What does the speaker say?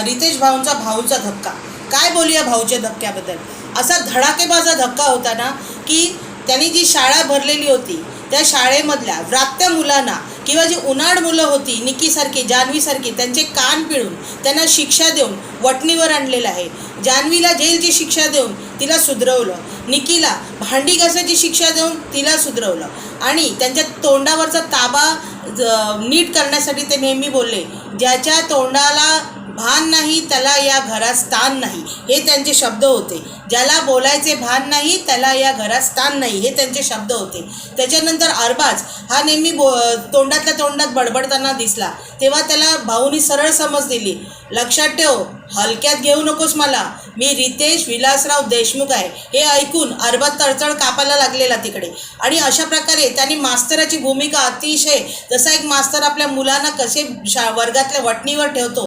रितेश भाऊंचा भाऊचा धक्का. काय बोलूया भाऊच्या धक्क्याबद्दल. असा धडाकेबाजा धक्का होता ना की त्यांनी जी शाळा भरलेली होती त्या शाळेमधल्या व्रात्य मुलांना किंवा जी उन्हाळ मुलं होती निकीसारखी जान्हवीसारखी त्यांचे कान पिळून त्यांना शिक्षा देऊन वटणीवर आणलेलं आहे. जान्हवीला जेलची शिक्षा देऊन तिला सुधरवलं, निकीला भांडी घासायची शिक्षा देऊन तिला सुधरवलं आणि त्यांच्या तोंडावरचा ताबा नीट करण्यासाठी ते नेहमी बोलले, ज्याच्या तोंडाला भान नाही त्याला या घरात स्थान नाही, हे त्यांचे शब्द होते. ज्याला बोलायचे भान नाही त्याला या घरात स्थान नाही, हे त्यांचे शब्द होते. त्याच्यानंतर अरबाज हा नेहमी तोंडातल्या तोंडात बडबडताना दिसला तेव्हा त्याला भाऊनी सरळ समज दिली, लक्षात ठेव, हलक्यात घेऊ नकोस मला, मी रितेश विलासराव देशमुख आहे. हे ऐकून अरबाज तळतळ कापायला लागलेला तिकडे. आणि अशा प्रकारे त्यांनी मास्तराची भूमिका अतिशय, जसा एक मास्तर आपल्या मुलांना कसे वर्गातल्या वटणीवर ठेवतो